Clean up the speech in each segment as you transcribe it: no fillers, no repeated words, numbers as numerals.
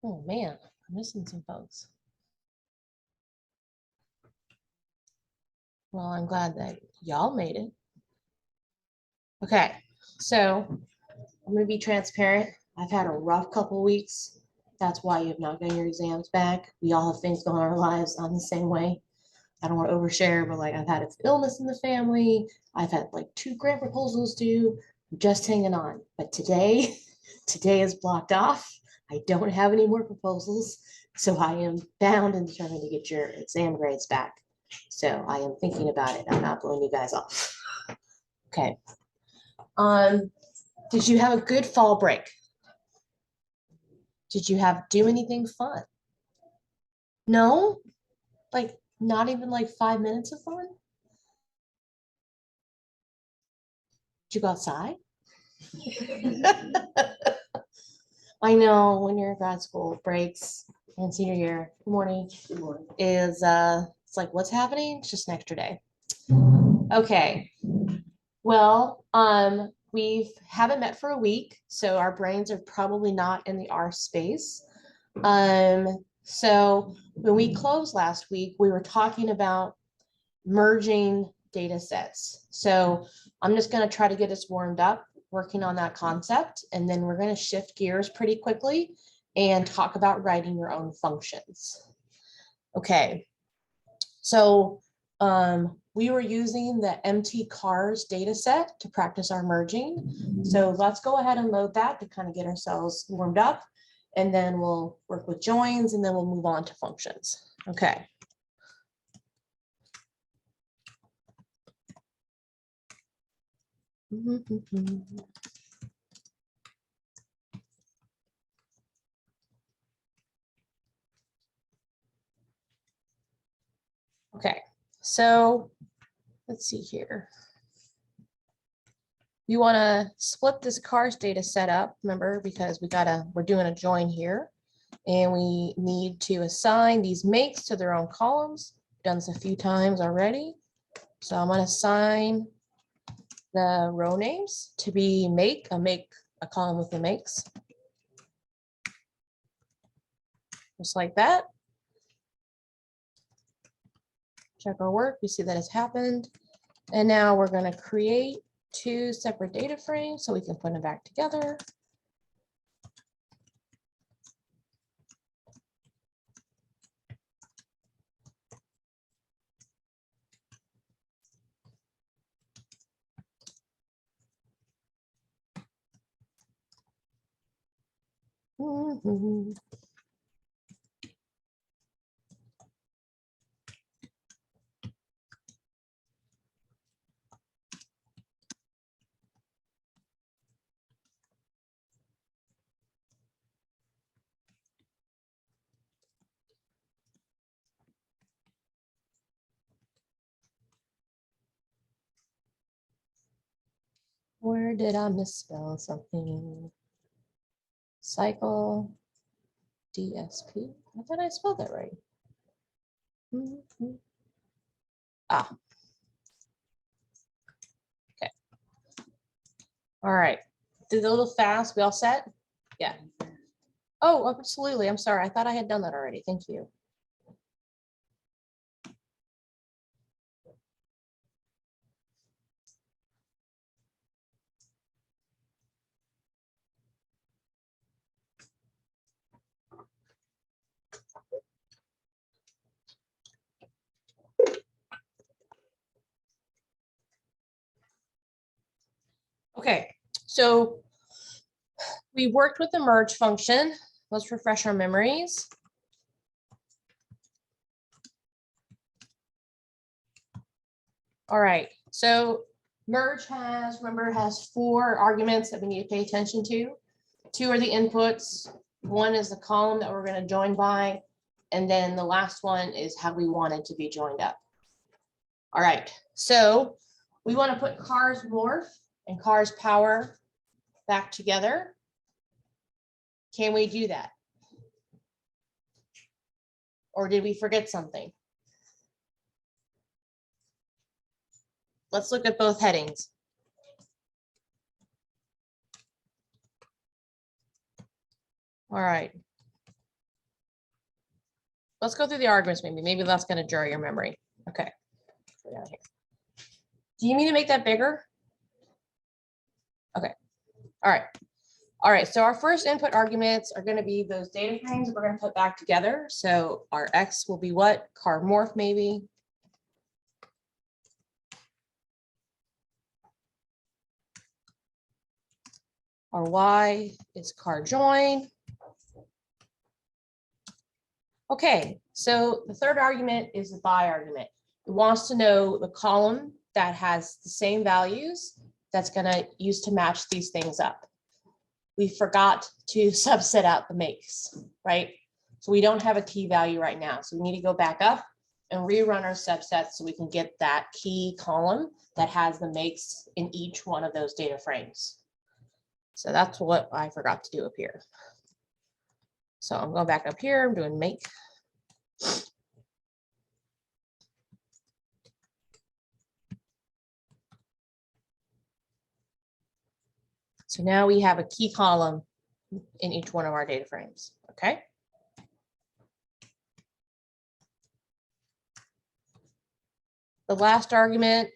Oh man, I'm missing some folks. Well, I'm glad that y'all made it. Okay, so I'm gonna be transparent. I've had a rough couple weeks. That's why you have not gotten your exams back. We all have things going on in our lives. I'm the same way. I don't want to overshare, but like I've had an illness in the family. I've had like 2 grant proposals due. I'm just hanging on. But today, today is blocked off. I don't have any more proposals. So I am bound and determined to get your exam grades back. So I am thinking about it. I'm not blowing you guys off. Okay. Um, did you have a good fall break? Did you have do anything fun? No? Like not even like 5 minutes of fun? Did you go outside? I know when you're in grad school, breaks and senior year, good morning, is it's like what's happening? It's just an extra day. Okay. Well, we haven't met for a week, so our brains are probably not in the R space. So when we closed last week, we were talking about merging data sets. So I'm just going to try to get us warmed up working on that concept, and then we're going to shift gears pretty quickly and talk about writing your own functions. Okay, so we were using the MT-CARS data set to practice our merging. So let's go ahead and load that to kind of get ourselves warmed up, and then we'll work with joins, and then we'll move on to functions. Okay. Okay, so let's see here. You want to split this CARS data set up, remember, because we're doing a join here, and we need to assign these makes to their own columns. We've done this a few times already. So I'm going to assign the row names to be a column with the makes. Just like that. Check our work, we see that has happened. And now we're going to create 2 separate data frames so we can put them back together. Where did I misspell something? Cycle DSP. I thought I spelled that right. Ah. Okay. All right. Did a little fast. We all set? Yeah. Oh, absolutely. I'm sorry. I thought I had done that already. Thank you. Okay, so we worked with the merge function. Let's refresh our memories. All right, so merge remember, has 4 arguments that we need to pay attention to. 2 are the inputs. 1 is the column that we're going to join by. And then the last one is how we want it to be joined up. All right, so we want to put CARS morph and CARS power back together. Can we do that? Or did we forget something? Let's look at both headings. All right. let's go through the arguments maybe. Maybe that's going to jar your memory. Okay. Go down here. Do you need to make that bigger? Okay. All right. All right. So our first input arguments are going to be those data frames that we're going to put back together. So our X will be what? Car morph maybe. Our Y is car join. Okay, so the third argument is the by argument. It wants to know the column that has the same values that's going to use to match these things up. We forgot to subset out the makes, right? So we don't have a key value right now. So we need to go back up and rerun our subsets so we can get that key column that has the makes in each one of those data frames. So that's what I forgot to do up here. So I'm going back up here, I'm doing make. So now we have a key column in each one of our data frames, okay? The last argument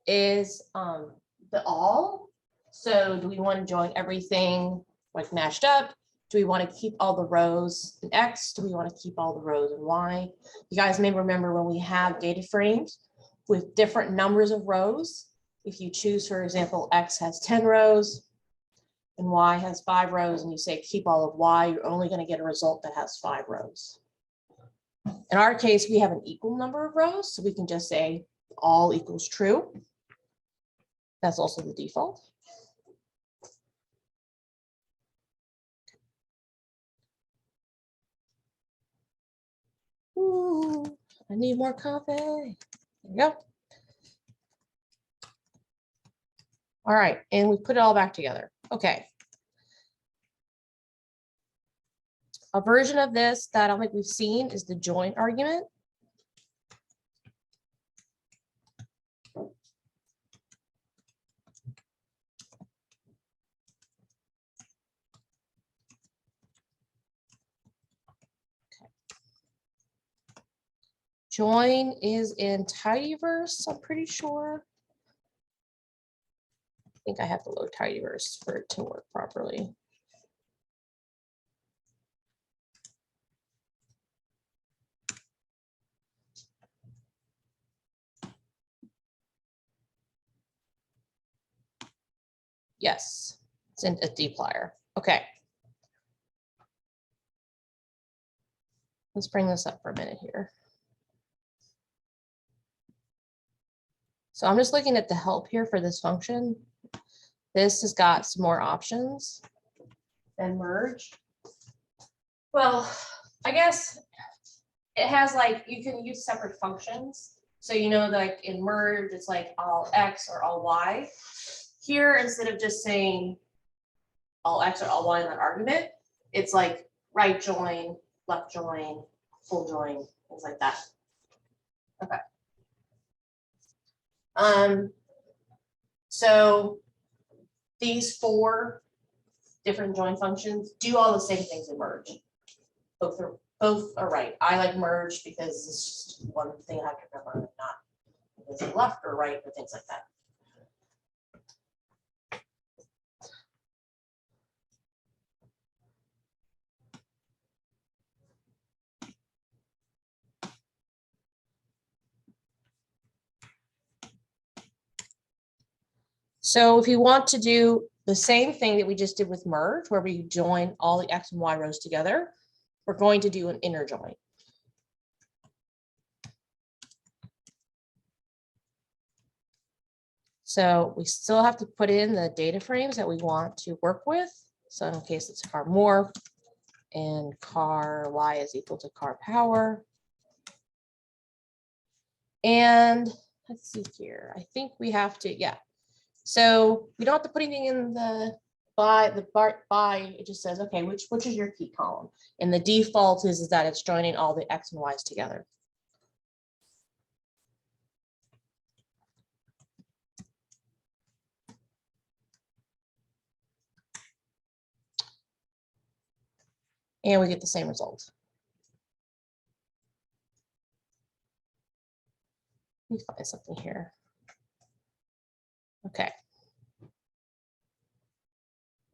is the all. So do we want to join everything like mashed up? Do we want to keep all the rows in X? Do we want to keep all the rows in Y? You guys may remember when we have data frames with different numbers of rows. If you choose, for example, X has 10 rows and Y has 5 rows, and you say keep all of Y, you're only going to get a result that has 5 rows. In our case, we have an equal number of rows, so we can just say all equals true. That's also the default. Ooh, I need more coffee. There you go. All right, and we put it all back together. Okay. A version of this that I don't think we've seen is the join argument. Join is in tidyverse, I'm pretty sure. I think I have to load tidyverse for it to work properly. Yes, it's in a dplyr. Okay. Let's bring this up for a minute here. So I'm just looking at the help here for this function. This has got some more options than merge. Well, I guess it has like, you can use separate functions. So, you know, like in merge, it's like all X or all Y. Here, instead of just saying all X or all Y in that argument, it's like right join, left join, full join, things like that. Okay. So these 4 different join functions do all the same things in merge. Both are right. I like merge because it's just one thing I have to remember, not because it's left or right or things like that. So if you want to do the same thing that we just did with merge, where we join all the X and Y rows together, we're going to do an inner join. So we still have to put in the data frames that we want to work with. So in case it's car morph and car Y is equal to car power. And let's see here. I think we have to, yeah. So we don't have to put anything in the by, it just says, okay, which is your key column? And the default is that it's joining all the X and Y's together. And we get the same result. Let me find something here. Okay.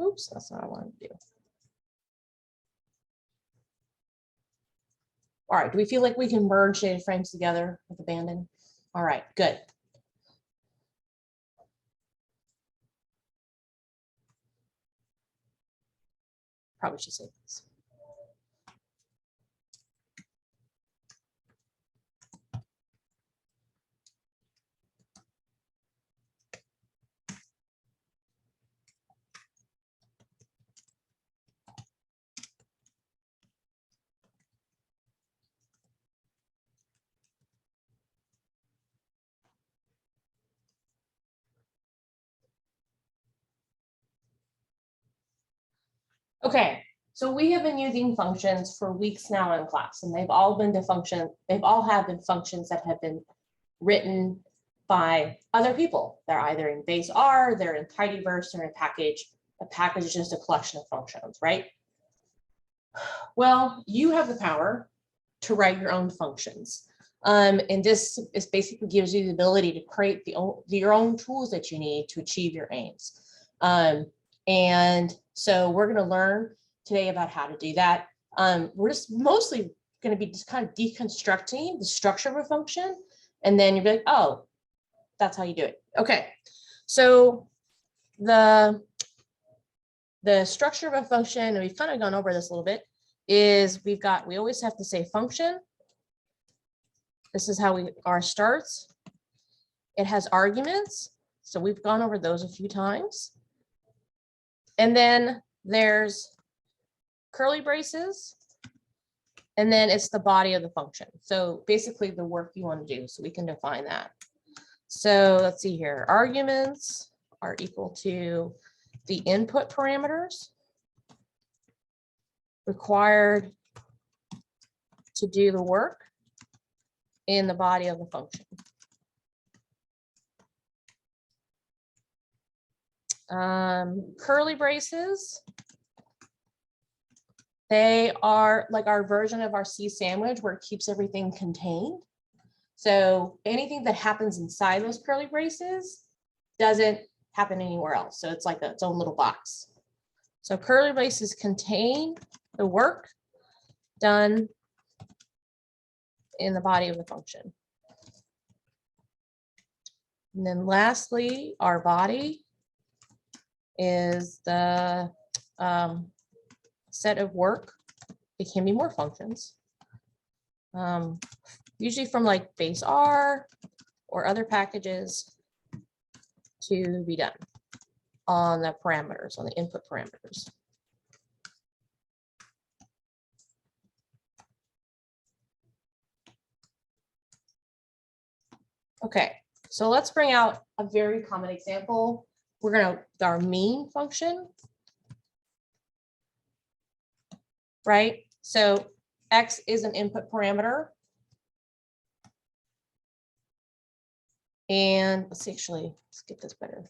Oops, that's not what I wanted to do. All right, do we feel like we can merge data frames together with abandon? All right, good. Probably should say this. Okay, so we have been using functions for weeks now in class, and they've all been functions that have been written by other people. They're either in base R, they're in tidyverse, or in package. A package is just a collection of functions, right? Well, you have the power to write your own functions. And this is basically gives you the ability to create your own tools that you need to achieve your aims. And so we're going to learn today about how to do that. We're just mostly going to be just kind of deconstructing the structure of a function. And then you'll be like, oh, that's how you do it. Okay. So the structure of a function, and we've kind of gone over this a little bit, is we always have to say function. This is how our starts. It has arguments. So we've gone over those a few times. And then there's curly braces. And then it's the body of the function. So basically the work you want to do. So we can define that. So let's see here. Arguments are equal to the input parameters required to do the work in the body of the function. Curly braces, they are like our version of our C sandwich where it keeps everything contained. So anything that happens inside those curly braces doesn't happen anywhere else. So it's like its own little box. So curly braces contain the work done in the body of the function. And then lastly, our body is the set of work. It can be more functions. Usually from like base R or other packages to be done on the parameters, on the input parameters. Okay, so let's bring out a very common example. We're going to, our mean function, right? So X is an input parameter. And let's get this better.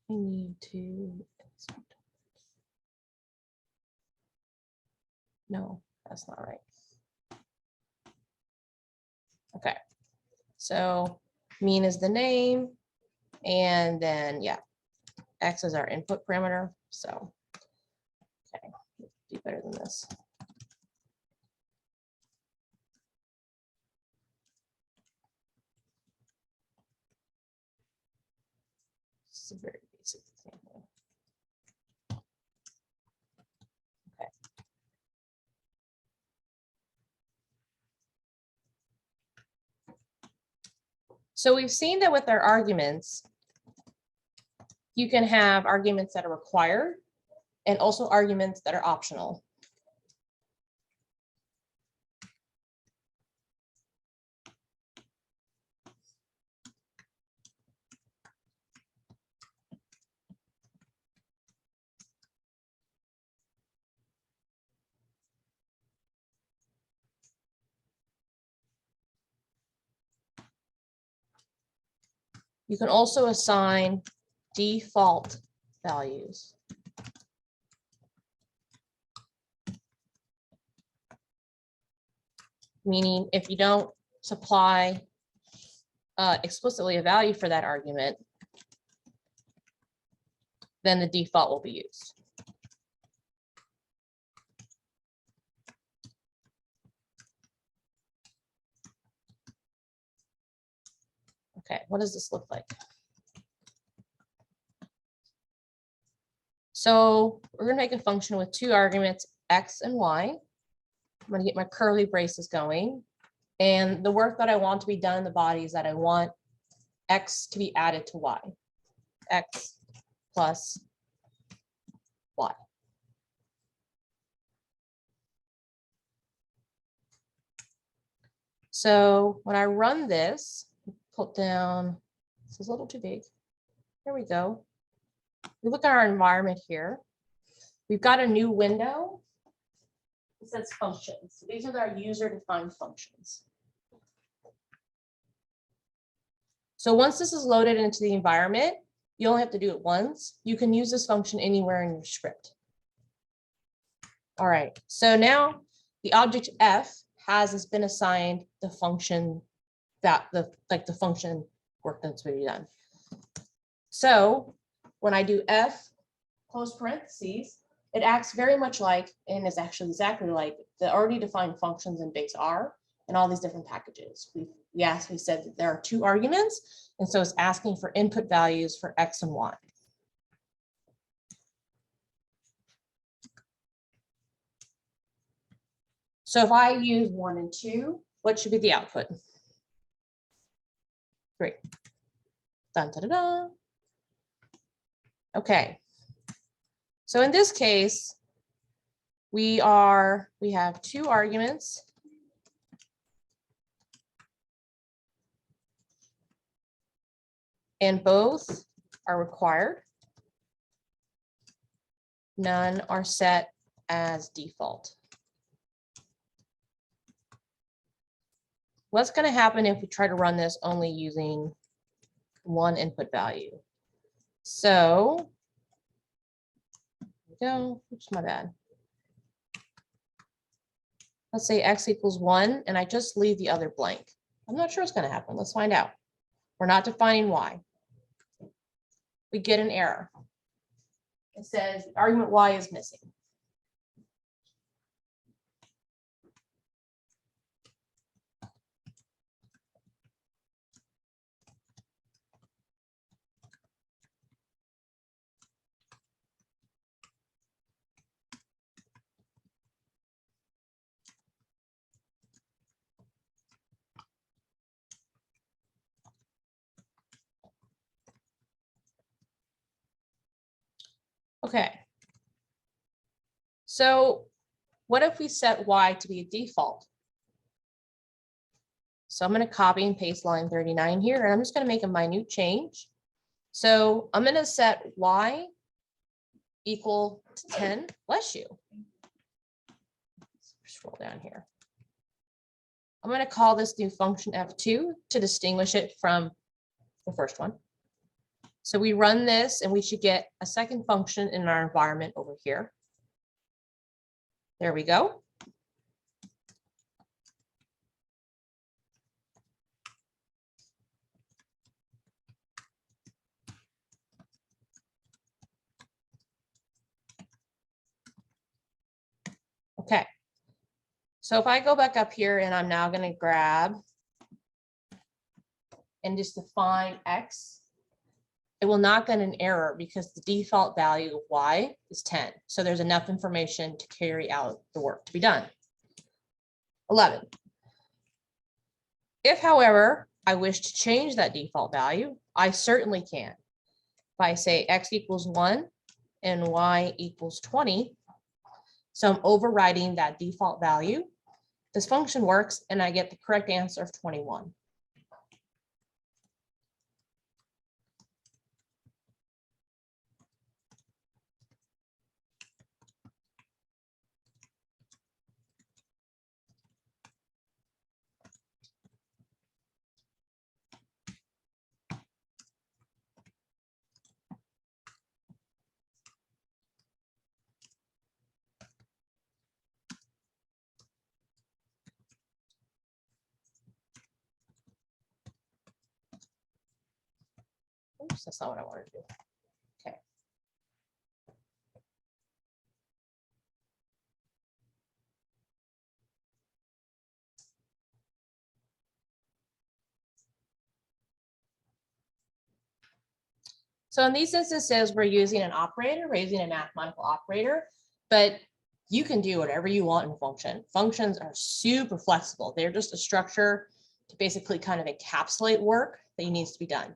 I need to, no, that's not right. Okay, so mean is the name, and then yeah, X is our input parameter. So, okay, do better than this. This is a very basic example. Okay. So we've seen that with our arguments, you can have arguments that are required and also arguments that are optional. You can also assign default values. Meaning if you don't supply explicitly a value for that argument, then the default will be used. Okay, what does this look like? So we're going to make a function with two arguments, x and y. I'm going to get my curly braces going. And the work that I want to be done in the body is that I want x to be added to y. X plus y. So when I run this, put down, this is a little too big. There we go. We look at our environment here. We've got a new window. It says functions. So these are our user-defined functions. So once this is loaded into the environment, you only have to do it once. You can use this function anywhere in your script. All right, so now the object f has been assigned the function that the function work that's being done. So when I do f close parentheses, it acts very much like, and is actually exactly like, the already defined functions in base R and all these different packages. We said that there are two arguments, and so it's asking for input values for x and y. So if I use 1 and 2, what should be the output? 3. Dun, da, da, da. Okay. So in this case, we have two arguments. And both are required. None are set as default. What's going to happen if we try to run this only using one input value? So, here we go. Oops, my bad. Let's say x equals 1, and I just leave the other blank. I'm not sure what's going to happen. Let's find out. We're not defining y. We get an error. It says argument y is missing. Okay. So what if we set y to be a default? So I'm going to copy and paste line 39 here, and I'm just going to make a minute change. So I'm going to set y equal to 10. Bless you. Scroll down here. I'm going to call this new function f2 to distinguish it from the first one. So we run this, and we should get a second function in our environment over here. There we go. Okay. So if I go back up here, and I'm now going to grab and just define x, it will not get an error because the default value of y is 10. So there's enough information to carry out the work to be done. 11. If, however, I wish to change that default value, I certainly can. If I say x equals 1 and y equals 20, so I'm overriding that default value. This function works, and I get the correct answer of 21. Oops, that's not what I wanted to do. Okay. So in these instances, we're using an operator, we're using a mathematical operator, but you can do whatever you want in function. Functions are super flexible. They're just a structure to basically kind of encapsulate work that needs to be done.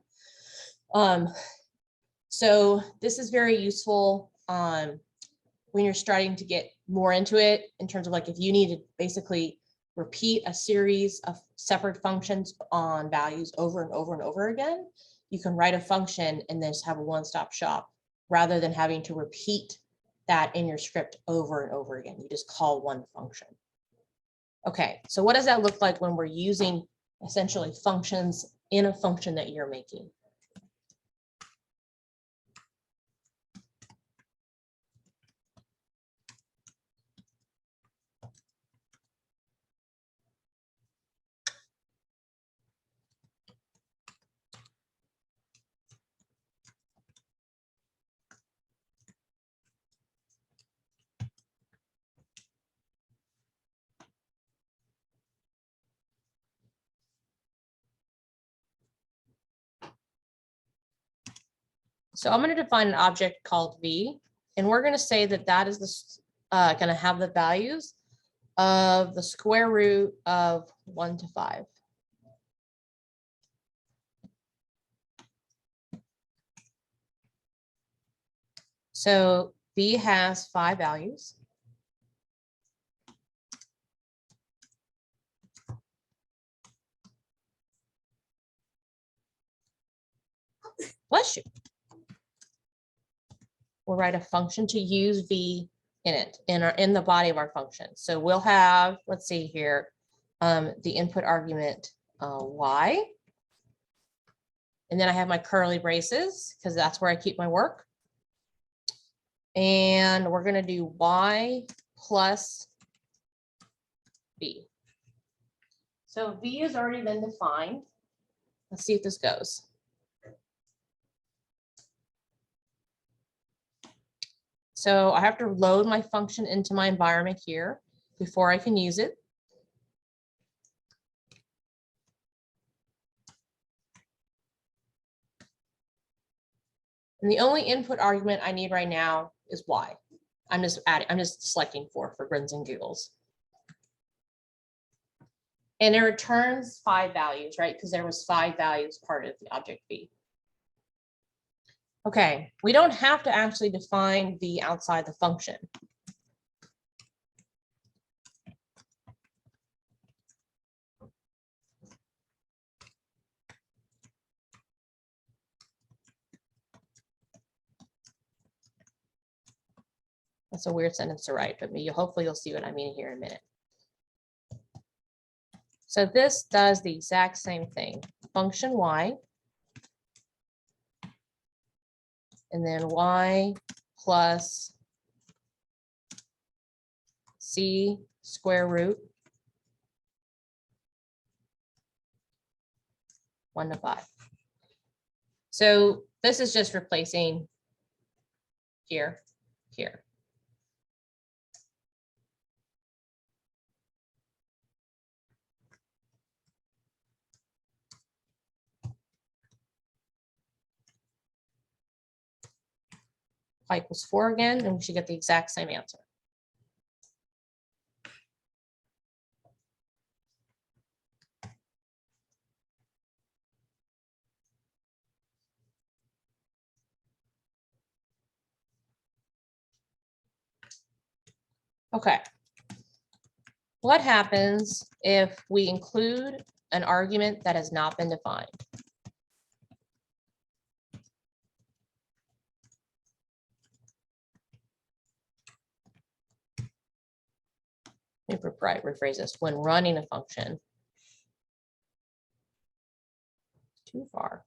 So this is very useful when you're starting to get more into it in terms of like if you need to basically repeat a series of separate functions on values over and over and over again, you can write a function and then just have a one-stop shop rather than having to repeat that in your script over and over again. You just call one function. Okay, so what does that look like when we're using essentially functions in a function that you're making? So I'm going to define an object called V, and we're going to say that that is going to have the values of the square root of 1 to 5. So V has 5 values. Bless you. We'll write a function to use V in it, in the body of our function. So we'll have, let's see here, the input argument Y. And then I have my curly braces because that's where I keep my work. And we're going to do Y plus V. So V has already been defined. Let's see if this goes. So I have to load my function into my environment here before I can use it. And the only input argument I need right now is Y. I'm just selecting for grins and giggles. And it returns 5 values, right? Because there was 5 values part of the object V. Okay, we don't have to actually define V outside the function. That's a weird sentence to write, but hopefully you'll see what I mean here in a minute. So this does the exact same thing. Function Y, and then Y plus C square root 1 to 5. So this is just replacing here. Y equals 4 again, and we should get the exact same answer. Okay. What happens if we include an argument that has not been defined? Let me rephrase this. When running a function, too far.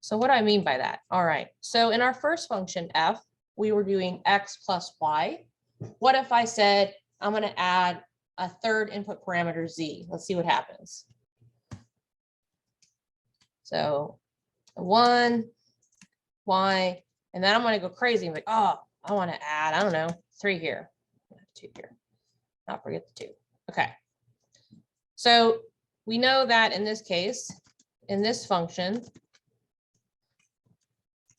So what do I mean by that? All right, so in our first function f, we were doing x plus y. What if I said, I'm gonna add a third input parameter z? Let's see what happens. So 1, y, and then I'm gonna go crazy. I'm like, oh, I wanna add, I don't know, 3 here, 2 here, not forget the 2. Okay. So we know that in this case, in this function,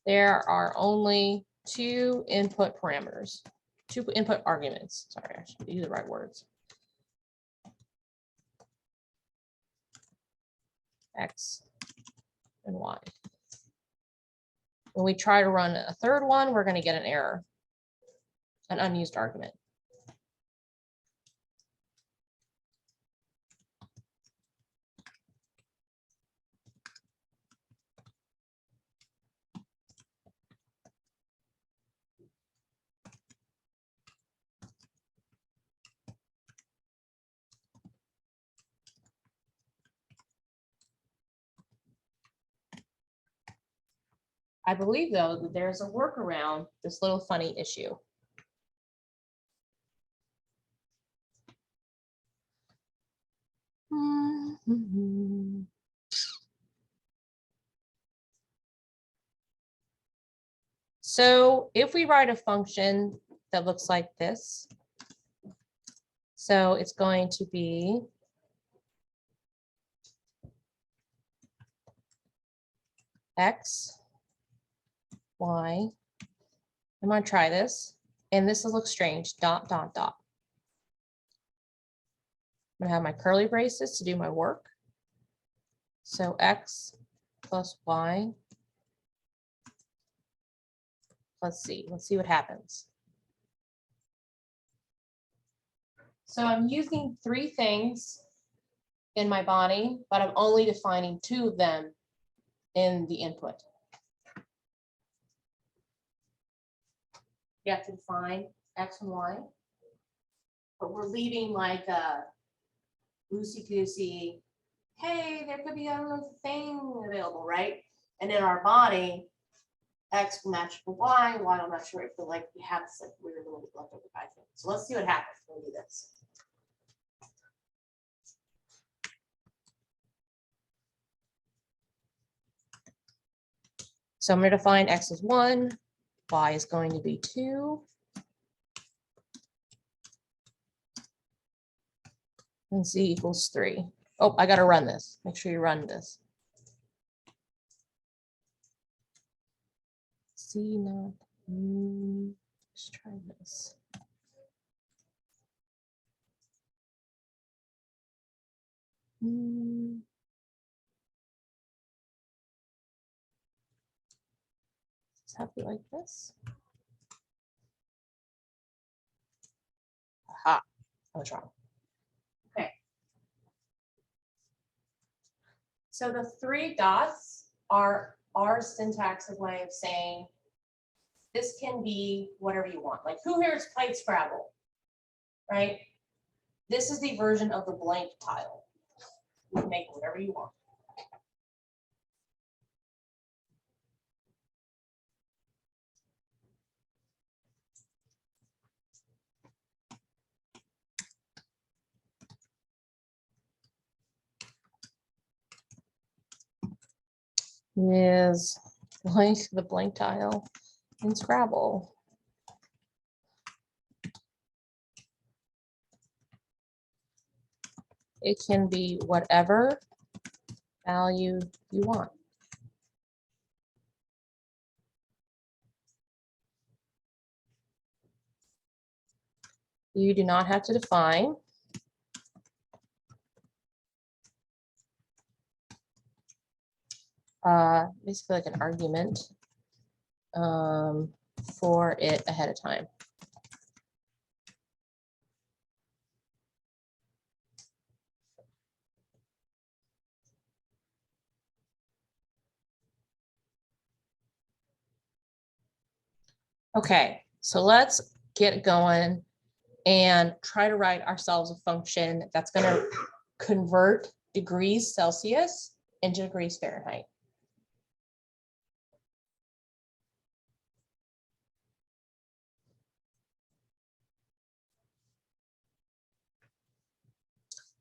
there are only 2 input parameters, 2 input arguments. Sorry, I should use the right words. X and Y. When we try to run a third one, we're going to get an error, an unused argument. I believe, though, that there's a workaround this little funny issue. So if we write a function that looks like this, so it's going to be x, y. I'm going to try this, and this will look strange, dot, dot, dot. I'm going to have my curly braces to do my work. So x plus y plus z. Let's see what happens. So I'm using 3 things in my body, but I'm only defining 2 of them in the input. You have to define x and y, but we're leaving like a loosey-goosey, hey, there could be another thing available, right? And in our body, x will match for y, y will match for it, but like we have this like weird little leftover guy thing. So let's see what happens when we do this. So I'm going to define x as 1, y is going to be 2, and z equals 3. Oh, I got to run this. Make sure you run this. C not. Let's try this. Let's have it like this. Aha, I was wrong. Okay. So the 3 dots are our syntaxic way of saying this can be whatever you want. Like who here has played Scrabble, right? This is the version of the blank tile. You can make whatever you want. Is blank the blank tile in Scrabble. It can be whatever value you want. You do not have to define. Basically like an argument for it ahead of time. Okay, so let's get going and try to write ourselves a function that's going to convert degrees Celsius into degrees Fahrenheit.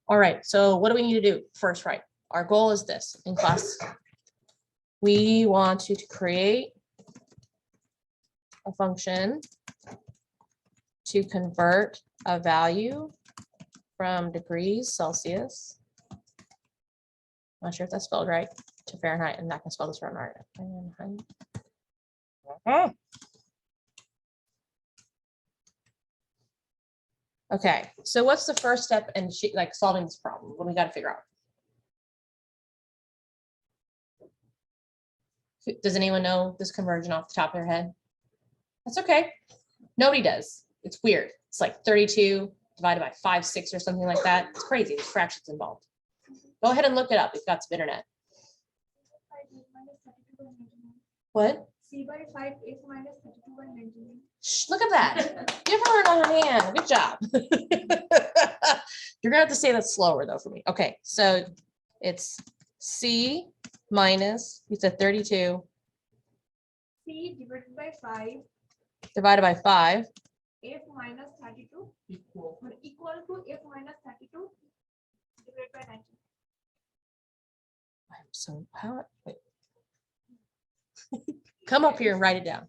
All right, so what do we need to do first, right? Our goal is this in class. We want you to create a function to convert a value from degrees Celsius. Not sure if that's spelled right, to Fahrenheit. I'm not gonna spell this wrong right. Fahrenheit. Okay, so what's the first step in like solving this problem? What do we got to figure out? Does anyone know this conversion off the top of their head? That's okay. Nobody does. It's weird. It's like 32 divided by 5, 6 or something like that. It's crazy. There's fractions involved. Go ahead and look it up. You've got some internet. What? C by 5 f minus 32 by 99. Shh, look at that. Give her another hand. Good job. You're gonna have to say that slower though for me. Okay, so it's C minus, you said 32 C divided by 5 divided by 5 f minus 32 equal. equal to f minus 32 divided by 19. So how? Wait. Come up here and write it down.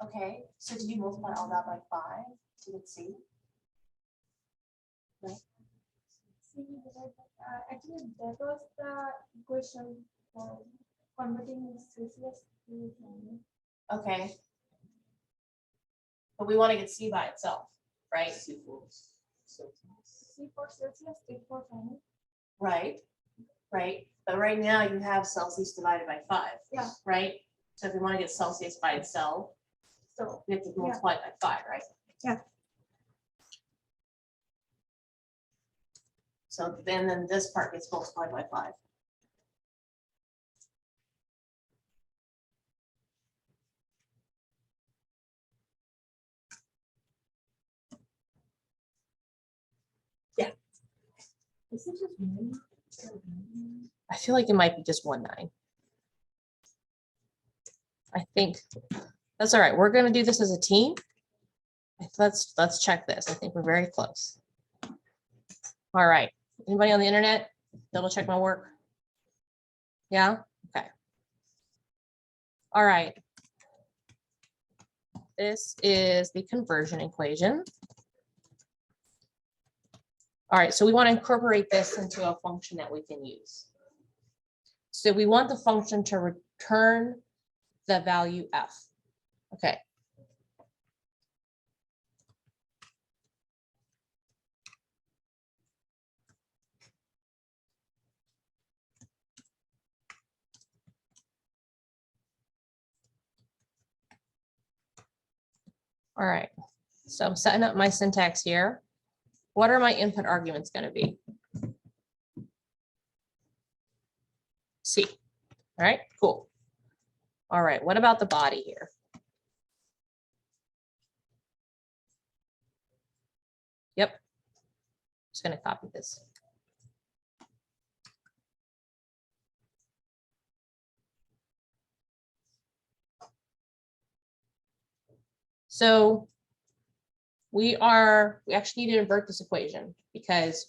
Okay, so did you multiply all that by 5 to get C? C divided by, actually that was the equation for converting Celsius to Fahrenheit. Okay. But we want to get C by itself, right? C for Celsius, A for Fahrenheit. Right, right. But right now you have Celsius divided by 5. Yeah. Right? So if we want to get Celsius by itself, So we have to multiply it by 5, right? yeah. So then this part gets multiplied by 5. Yeah. Is it just 1? I feel like it might be just 1 9. I think that's all right. We're going to do this as a team. Let's check this. I think we're very close. All right. Anybody on the internet? Double check my work. Yeah. Okay. All right. This is the conversion equation. All right, so we want to incorporate this into a function that we can use. So we want the function to return the value f. Okay. All right, so I'm setting up my syntax here. What are my input arguments going to be? C. All right, cool. All right, what about the body here? Yep. Just going to copy this. So we actually need to invert this equation because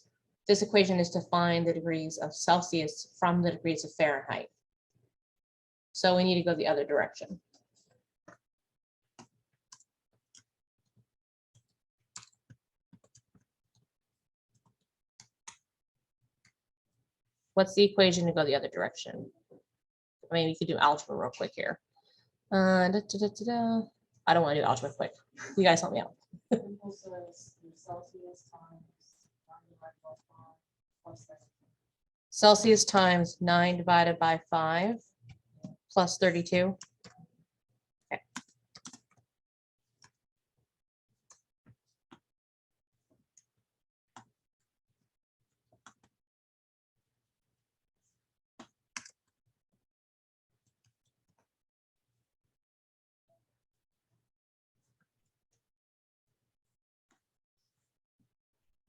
this equation is to find the degrees of Celsius from the degrees of Fahrenheit. So we need to go the other direction. What's the equation to go the other direction? I mean, we could do algebra real quick here. I don't want to do algebra quick. You guys help me out. Celsius times 9 divided by 5 plus 32. Okay.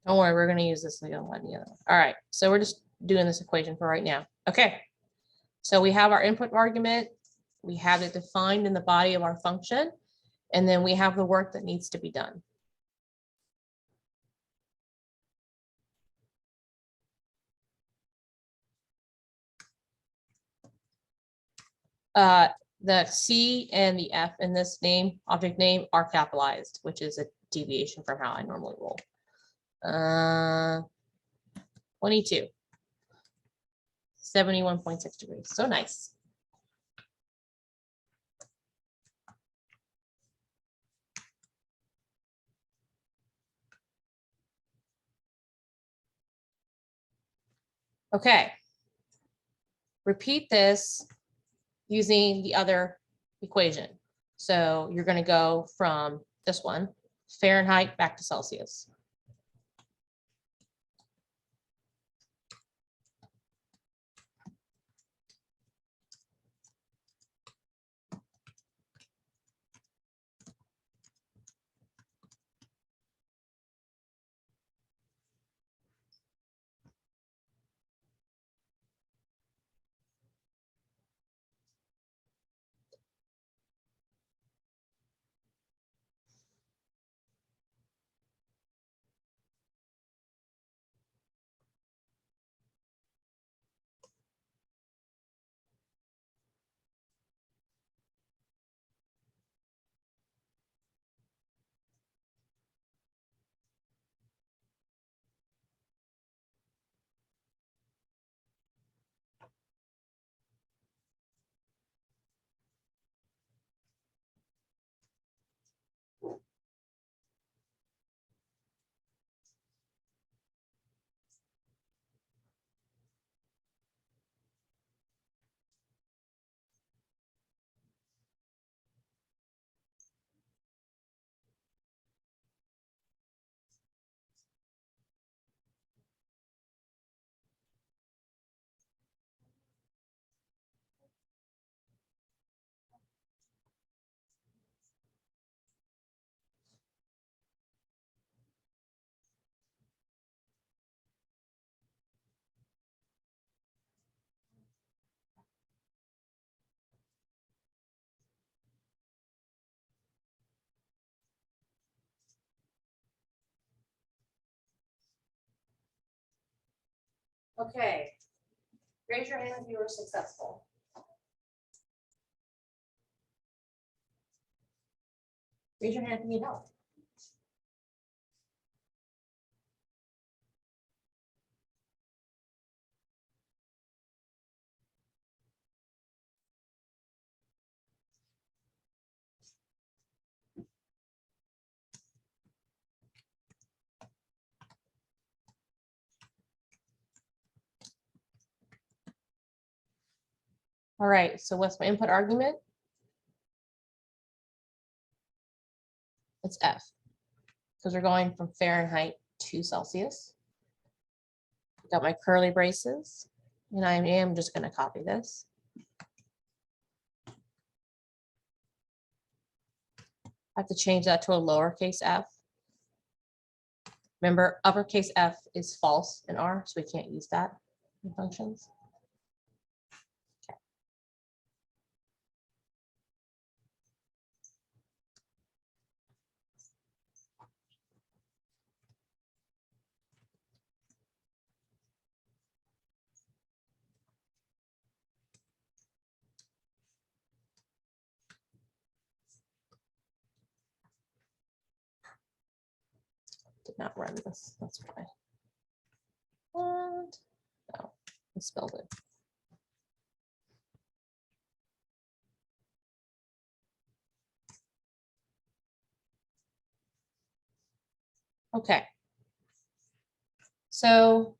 Don't worry, we're going to use this later on. All right, so we're just doing this equation for right now. Okay, so we have our input argument. We have it defined in the body of our function, and then we have the work that needs to be done. The C and the F in this name, object name, are capitalized, which is a deviation from how I normally roll. 22. 71.6 degrees. So nice. Okay. Repeat this using the other equation. So you're going to go from this one, Fahrenheit, back to Celsius. Okay. Raise your hand if you were successful. Raise your hand if you need help. All right, so what's my input argument? It's F, because we're going from Fahrenheit to Celsius. Got my curly braces, and I am just going to copy this. I have to change that to a lowercase f. Remember, uppercase F is false in R, so we can't use that in functions. Okay. Did not run this, that's why. What? No, I spelled it. Okay. So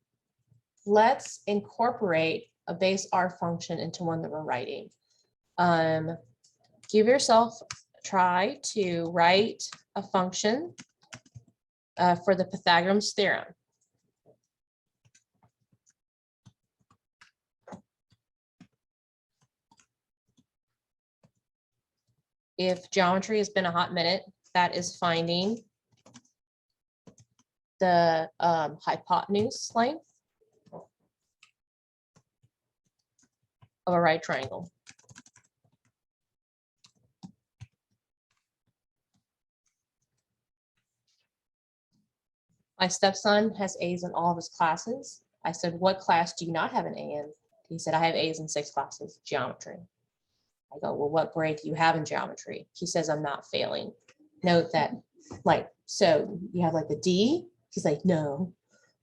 let's incorporate a base R function into one that we're writing. Give yourself try to write a function for the Pythagorean's theorem. If geometry has been a hot minute, that is finding the hypotenuse length of a right triangle. My stepson has A's in all of his classes. I said, what class do you not have an A in? He said, I have A's in 6 classes, geometry. I go, well, what grade do you have in geometry? He says, I'm not failing. Note that, like, so you have like the D? He's like, no.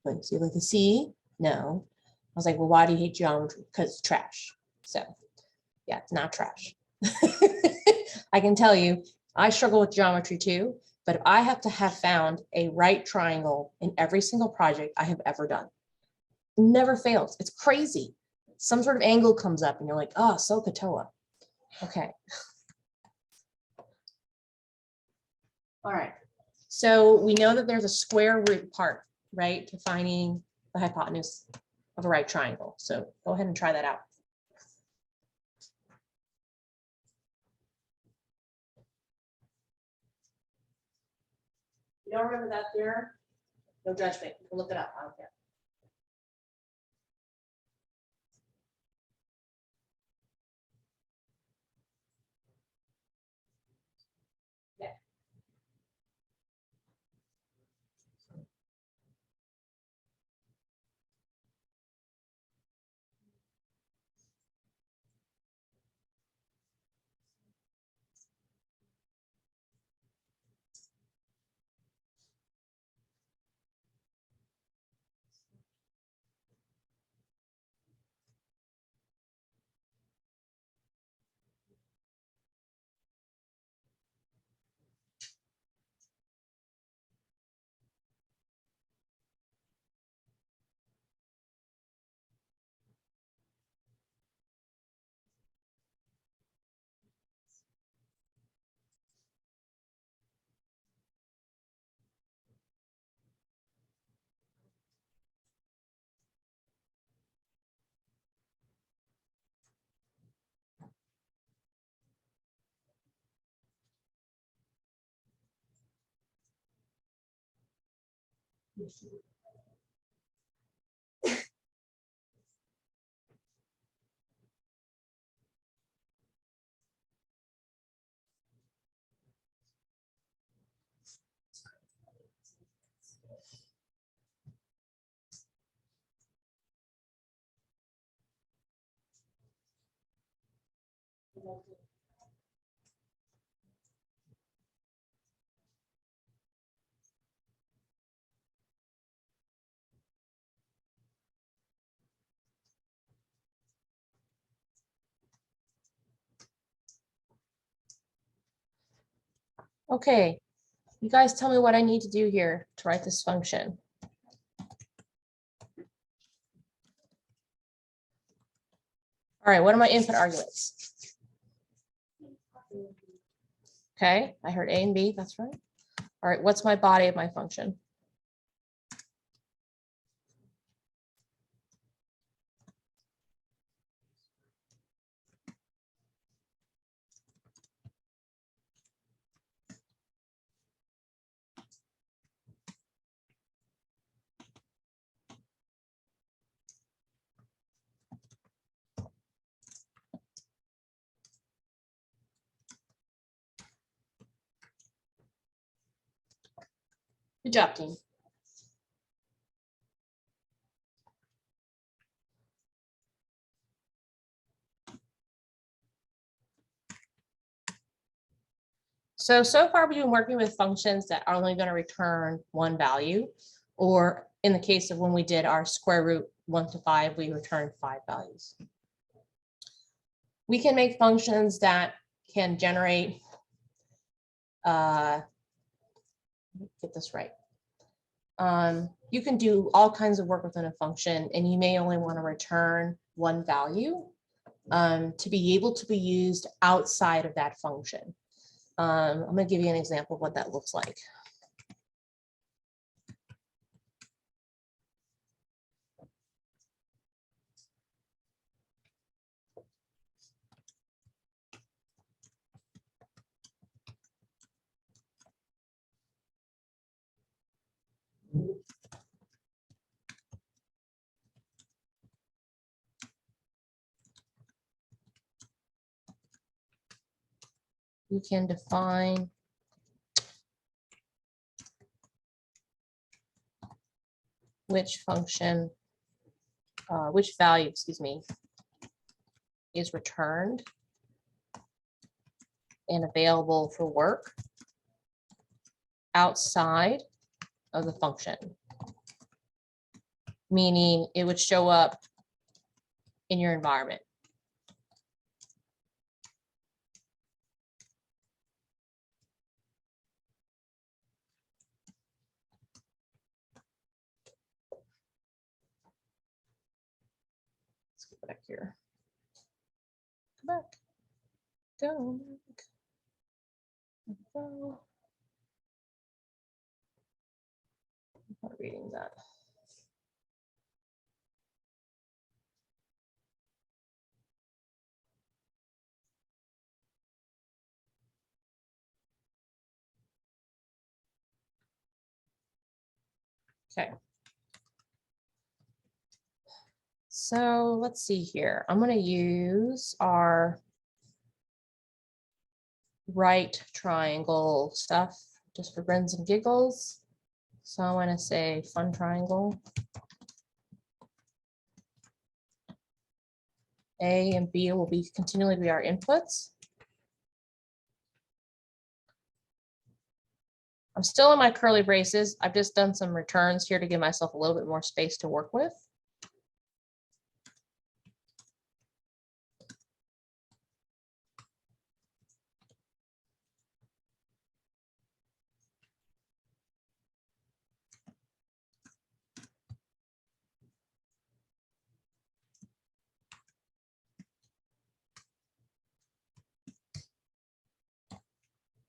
Like, so you have like the C? No. I was like, well, why do you hate geometry? Because it's trash. So yeah, it's not trash. I can tell you, I struggle with geometry too, but I have to have found a right triangle in every single project I have ever done. It never fails. It's crazy. Some sort of angle comes up and you're like, oh, SOHCAHTOA. Okay. All right. So we know that there's a square root part, right, to finding the hypotenuse of a right triangle. So go ahead and try that out. You don't remember that theorem? No judgment. You can look it up. I don't care. Yeah. Okay, you guys tell me what I need to do here to write this function. All right, what are my input arguments? Okay, I heard A and B, that's right. All right, what's my body of my function? Good job, team. So far we've been working with functions that are only going to return one value, or in the case of when we did our square root 1 to 5, we returned 5 values. We can make functions that can generate, get this right. You can do all kinds of work within a function, and you may only want to return one value. to be able to be used outside of that function. I'm going to give you an example of what that looks like. You can define which function, which value, excuse me, is returned and available for work outside of the function. Meaning it would show up in your environment. Let's go back here. Come back. Go. Go. I'm not reading that. Okay. So let's see here. I'm going to use our right triangle stuff just for grins and giggles. So I want to say fun triangle. A and B will be continually be our inputs. I'm still in my curly braces. I've just done some returns here to give myself a little bit more space to work with.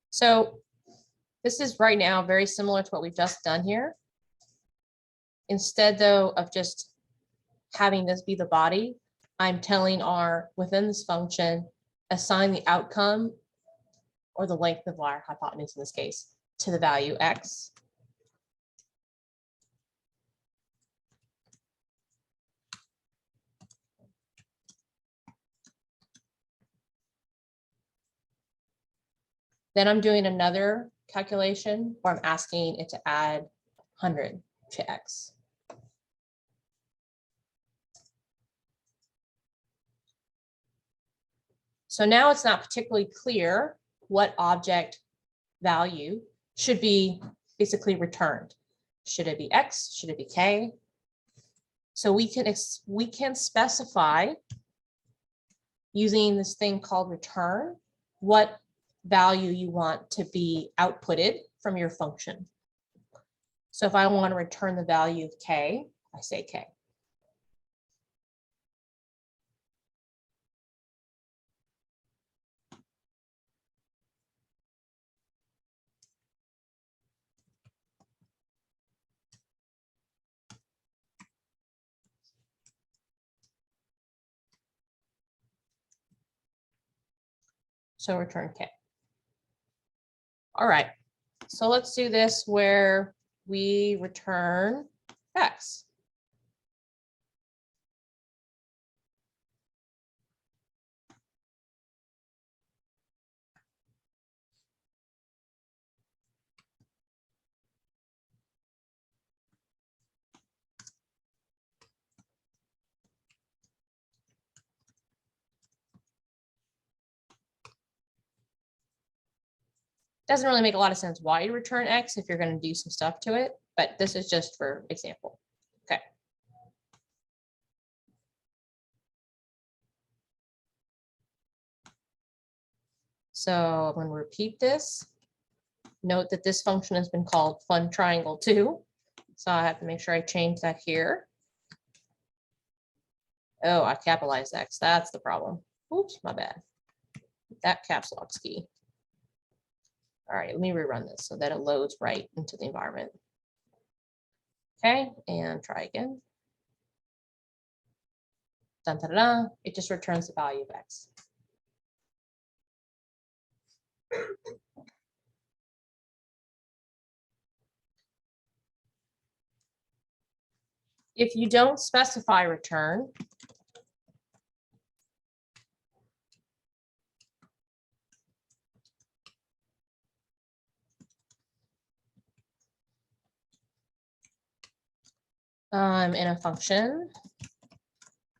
So this is right now very similar to what we've just done here. Instead, though, of just having this be the body, I'm telling R within this function, assign the outcome or the length of our hypotenuse in this case to the value X. Then I'm doing another calculation where I'm asking it to add 100 to X. So now it's not particularly clear what object value should be basically returned. Should it be X? Should it be K? So we can specify using this thing called return what value you want to be outputted from your function. So if I want to return the value of K, I say K. So return K. All right, so let's do this where we return X. Doesn't really make a lot of sense why you return X if you're going to do some stuff to it, but this is just for example. Okay. So I'm going to repeat this. Note that this function has been called fun triangle 2. So I have to make sure I change that here. Oh, I capitalized X. That's the problem. Oops, my bad. That caps lock key. All right, let me rerun this so that it loads right into the environment. Okay, and try again. Dun, dun, dun, dun. It just returns the value of X. If you don't specify return, in a function,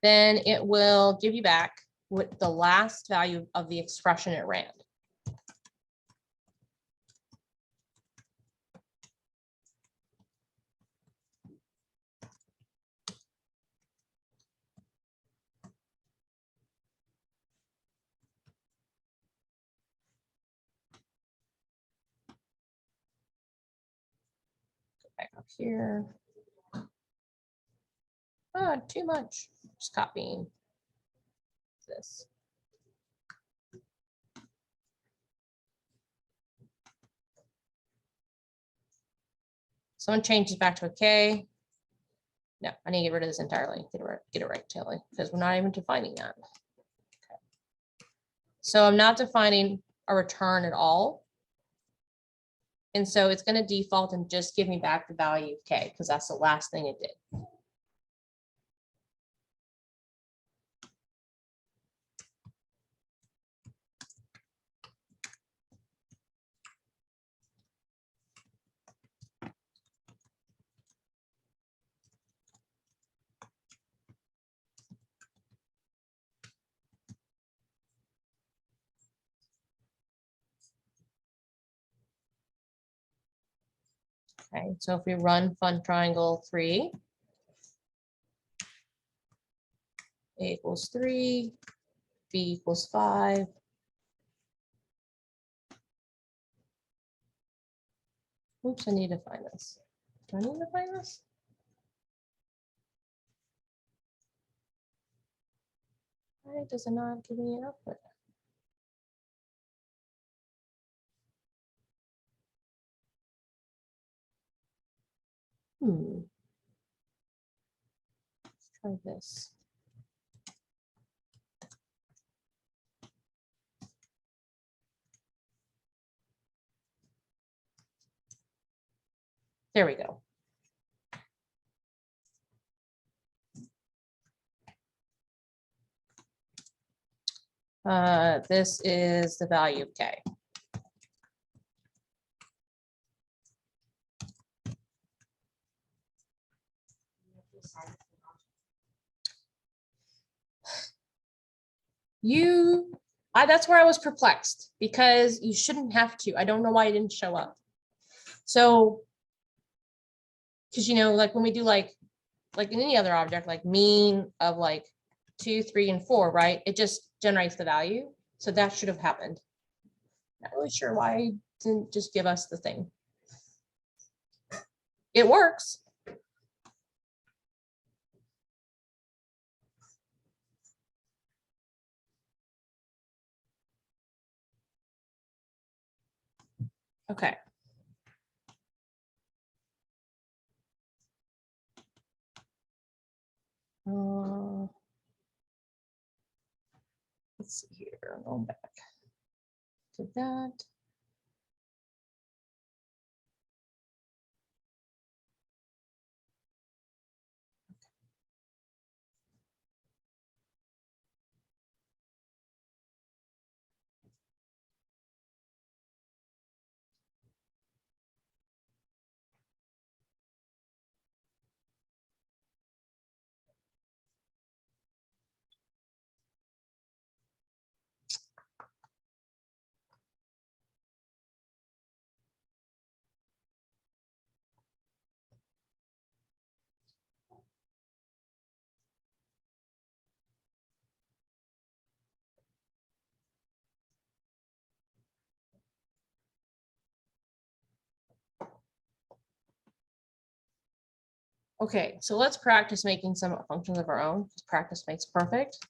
then it will give you back what the last value of the expression it ran. Go back up here. Oh, too much. Just copying this. Someone changes back to a K. No, I need to get rid of this entirely. Get it right, Tilly, because we're not even defining that. Okay. So I'm not defining a return at all. And so it's going to default and just give me back the value of K because that's the last thing it did. Okay, so if we run fun triangle 3, A equals 3, B equals 5. Oops, I need to find this. Do I need to find this? Why does it not give me an output? Let's try this. There we go. This is the value of K. That's where I was perplexed because you shouldn't have to. I don't know why it didn't show up. So, because like when we do like in any other object, like mean of like 2, 3, and 4, right? It just generates the value. So that should have happened. Not really sure why it didn't just give us the thing. It works. Okay. Let's see here. Going back to that. Okay, so let's practice making some functions of our own. Practice makes perfect.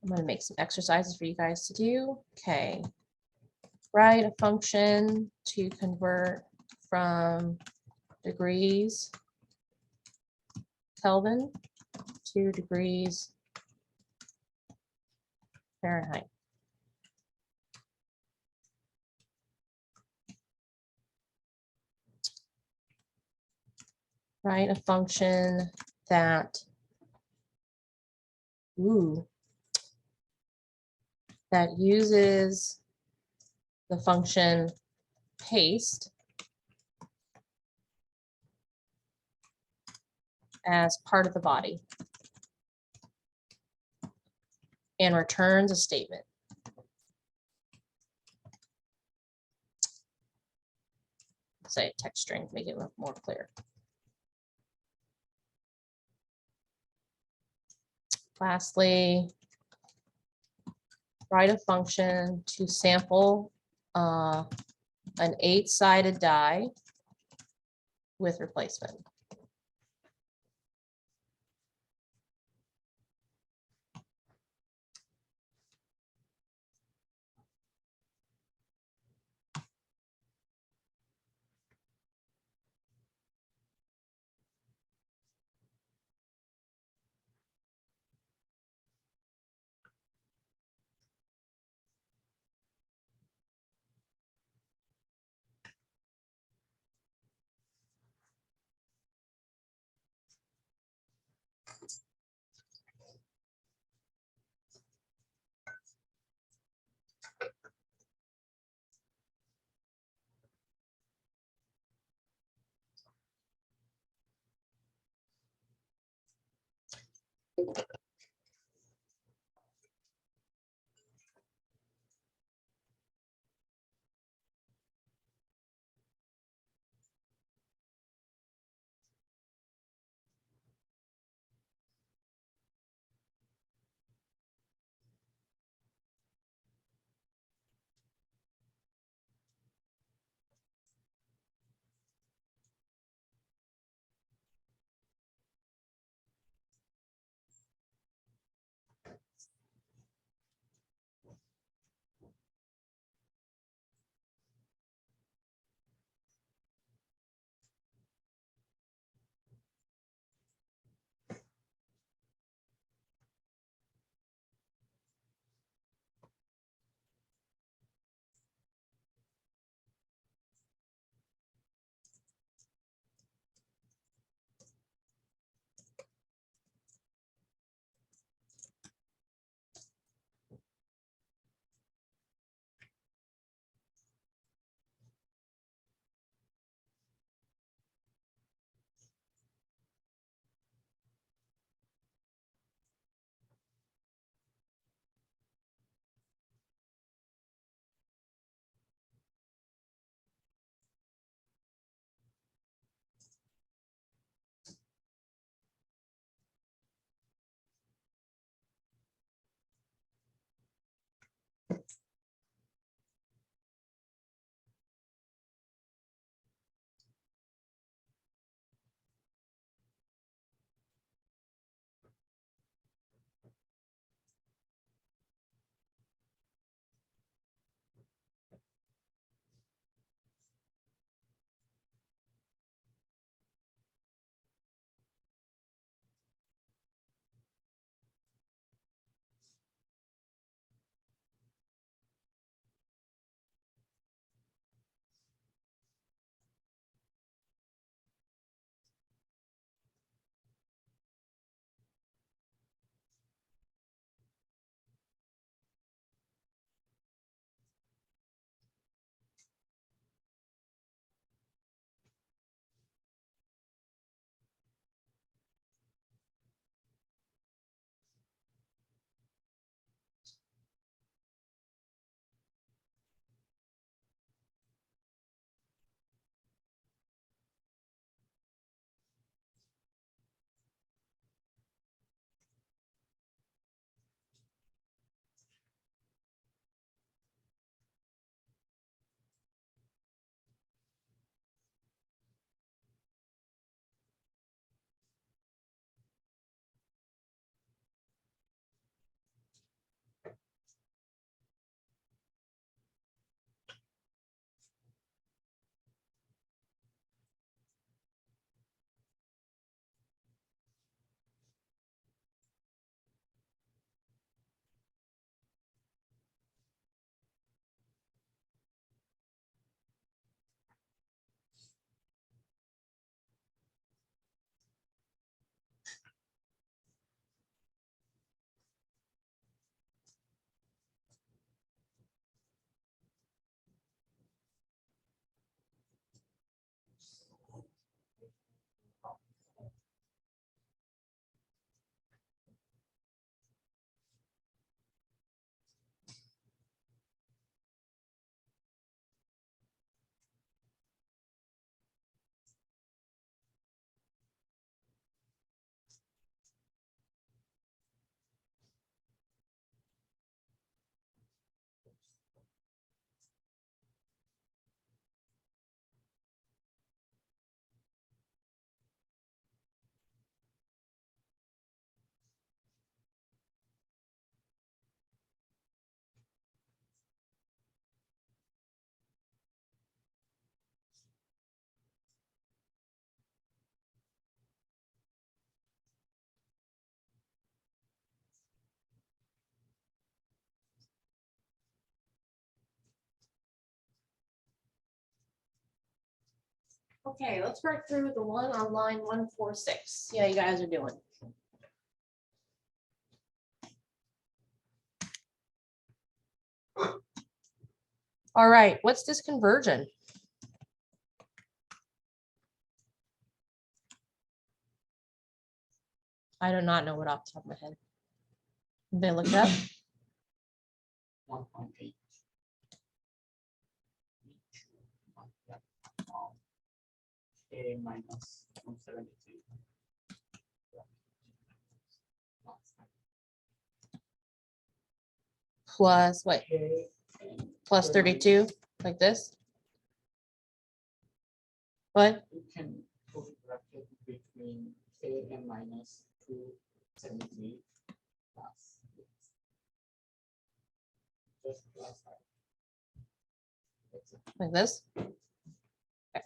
I'm going to make some exercises for you guys to do. Okay. Write a function to convert from degrees Kelvin to degrees Fahrenheit. Write a function that, that uses the function paste as part of the body and returns a statement. Say a text string to make it more clear. Lastly, write a function to sample an 8-sided die with replacement. Okay, let's work through the one on line 146. See how you guys are doing. All right, what's this conversion? I do not know what off the top of my head. Did I look it up? 1.8. A minus 172. Plus what? A and Plus 32, like this? What? you can put bracket between A and minus 273 plus this. Just plus that. That's it. Like this? Okay.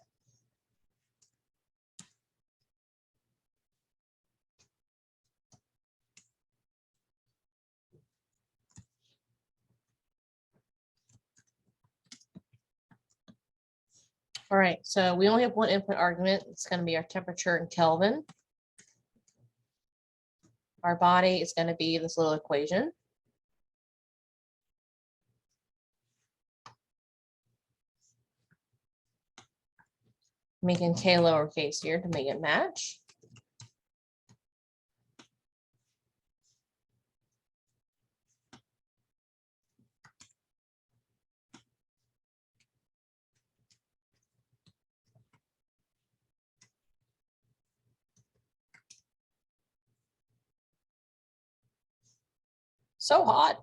All right, so we only have one input argument. It's going to be our temperature in Kelvin. Our body is going to be this little equation. Making K lowercase here to make it match. So hot.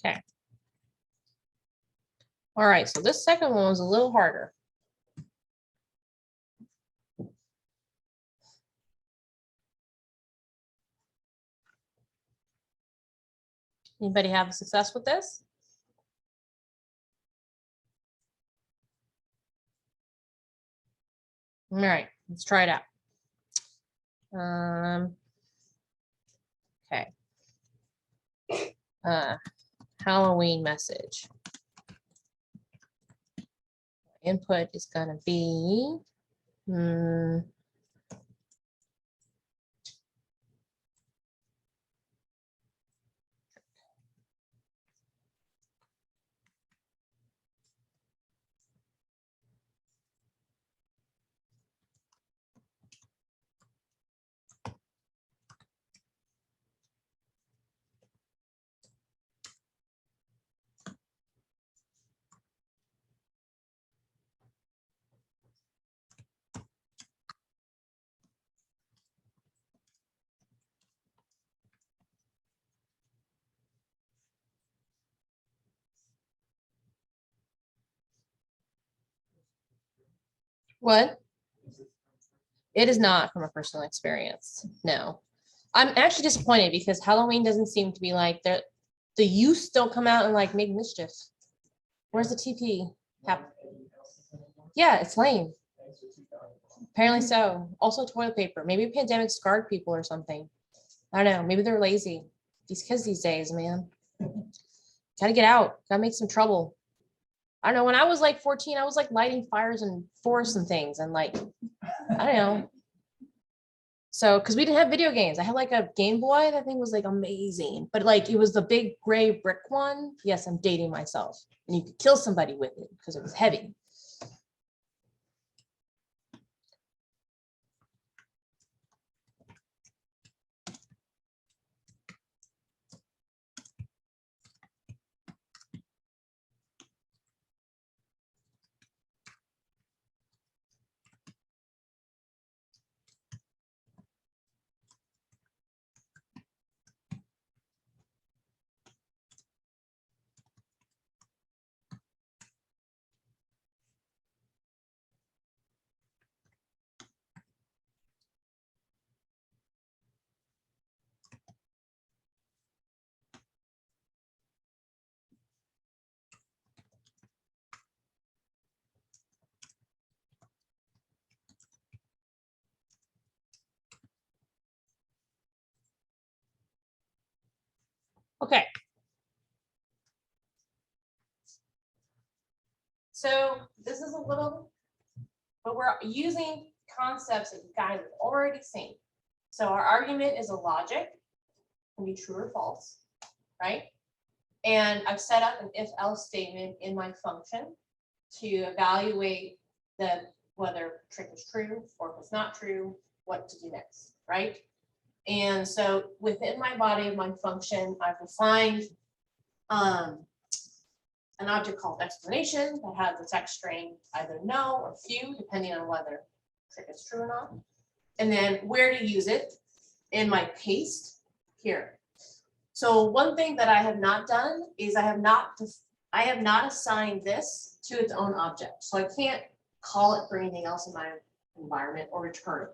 Okay. All right, so this second one was a little harder. Anybody have success with this? All right, let's try it out. Okay. Halloween message. Input is gonna be what? It is not from a personal experience. No. I'm actually disappointed because Halloween doesn't seem to be like the youth don't come out and like make mischief. Where's the TP? Yeah, it's lame. Apparently so. Also toilet paper. Maybe a pandemic scarred people or something. I don't know. Maybe they're lazy. These kids these days, man. Gotta get out. Gotta make some trouble. I don't know. When I was like 14, I was like lighting fires in forests and things. And like, I don't know. So, because we didn't have video games. I had like a Game Boy. That thing was like amazing. But like, it was the big gray brick one. Yes, I'm dating myself. And you could kill somebody with it because it was heavy. Okay. So this is a little, but we're using concepts that you guys have already seen. So our argument is a logic, can be true or false, right? And I've set up an if-else statement in my function to evaluate whether trick is true or if it's not true, what to do next, right? And so within my body of my function, I've defined an object called explanation that has the text string either no or few, depending on whether trick is true or not. And then where to use it in my paste here. So one thing that I have not done is I have not assigned this to its own object. So I can't call it for anything else in my environment or return it.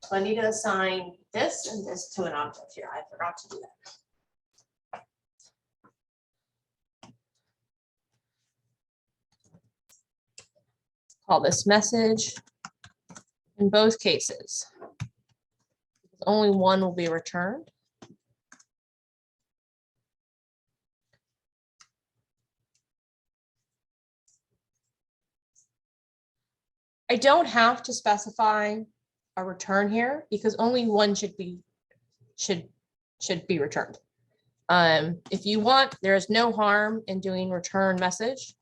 So I need to assign this and this to an object here. I forgot to do that. Call this message in both cases. Only one will be returned. I don't have to specify a return here because only one should be returned. If you want, there is no harm in doing return message.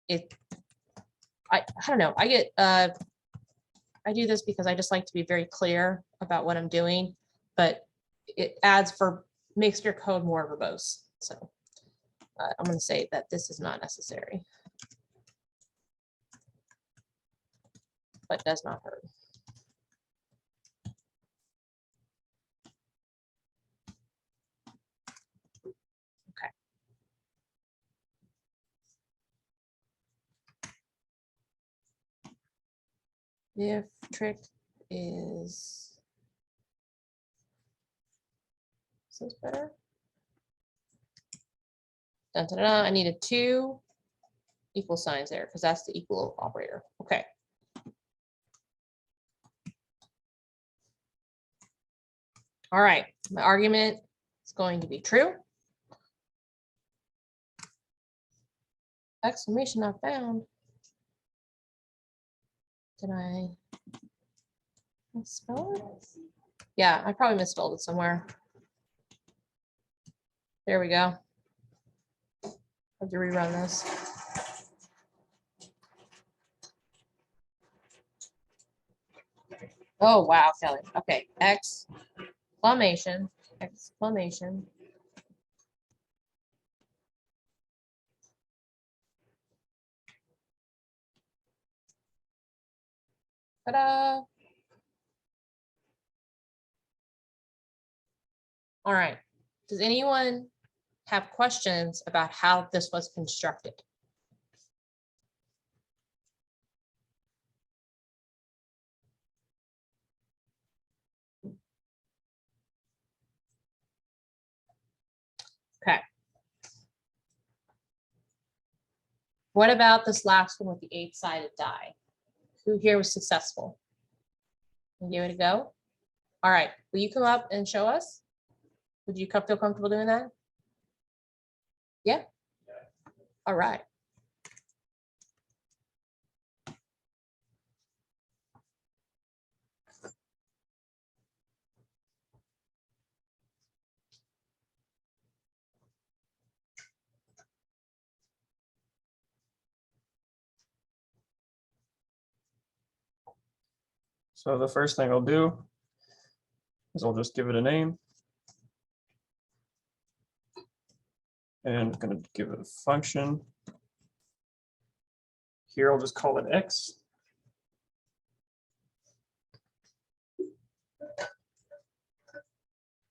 I don't know. I do this because I just like to be very clear about what I'm doing, but it makes your code more verbose. So I'm going to say that this is not necessary, but does not hurt. Okay. If trick is this better? Dun, dun, dun, dun. I needed 2 equal signs there because that's the equal operator. Okay. All right, my argument is going to be true. Exclamation not found. Did I misspell it? Yeah, I probably misspelled it somewhere. There we go. I have to rerun this. Oh, wow, Kelly. Okay, exclamation. Ta-da. All right. Does anyone have questions about how this was constructed? Okay. What about this last one with the 8-sided die? Who here was successful? Give it a go. All right. Will you come up and show us? Would you feel comfortable doing that? Yeah. All right. So the first thing I'll do is I'll just give it a name. And I'm going to give it a function. Here I'll just call it X.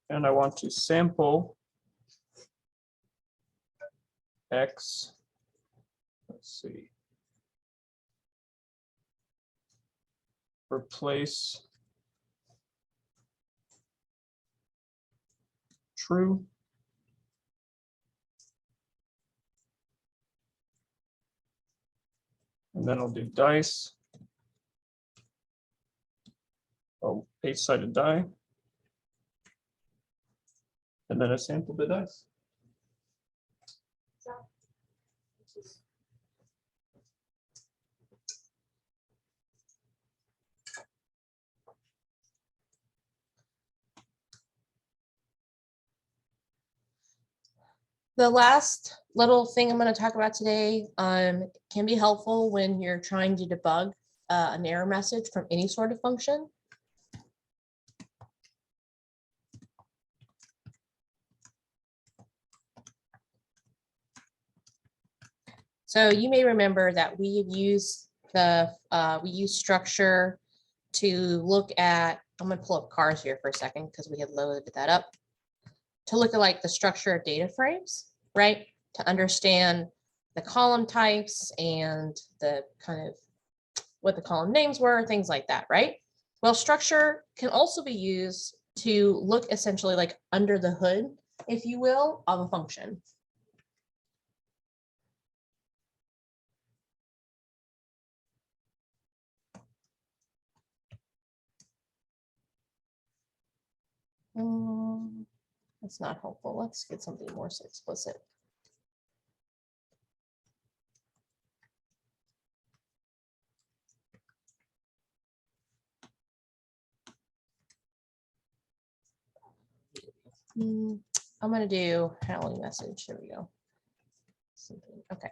And I want to sample X. Let's see. Replace true. And then I'll do dice. Oh, 8-sided die. And then I sample the dice. The last little thing I'm going to talk about today can be helpful when you're trying to debug an error message from any sort of function. So you may remember that we use structure to look at, I'm going to pull up cars here for a second because we had loaded that up, to look at like the structure of data frames, right? To understand the column types and the kind of what the column names were, things like that, right? Well, structure can also be used to look essentially like under the hood, if you will, of a function. That's not helpful. Let's get something more explicit. I'm going to do handling message. There we go. Something. Okay.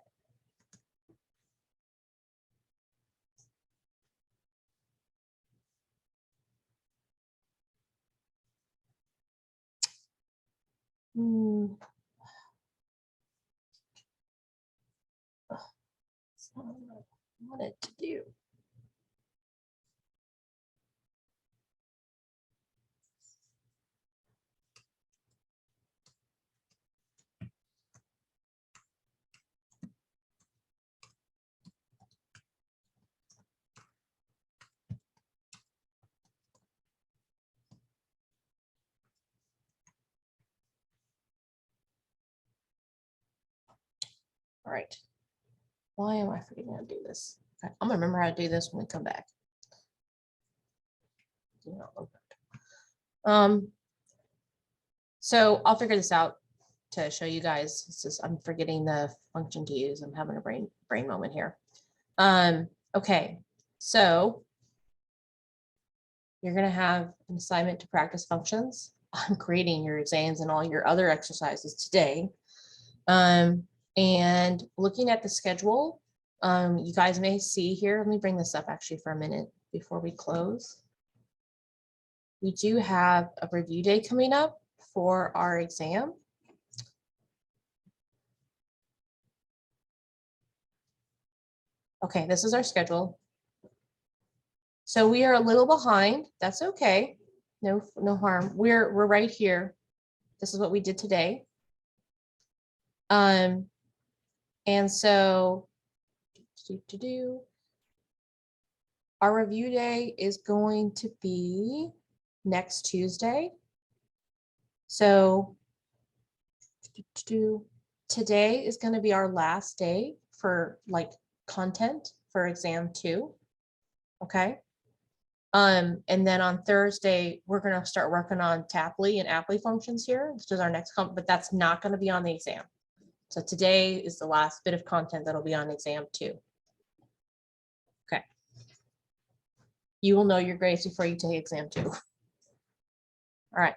That's not what I wanted to do. All right. Why am I forgetting how to do this? Okay, I'm gonna remember how to do this when we come back. So I'll figure this out to show you guys. It's just, I'm forgetting the function to use. I'm having a brain moment here. Okay, so you're gonna have an assignment to practice functions. I'm creating your exams and all your other exercises today. And looking at the schedule, you guys may see here, let me bring this up actually for a minute before we close. We do have a review day coming up for our exam. Okay, this is our schedule. So we are a little behind. That's okay. No harm. We're right here. This is what we did today. And so our review day is going to be next Tuesday. So today is going to be our last day for like content for exam 2. Okay. And then on Thursday, we're going to start working on Tapley and Apply functions here. This is our next but that's not going to be on the exam. So today is the last bit of content that'll be on exam 2. Okay. You will know your grades before you take exam 2. All right.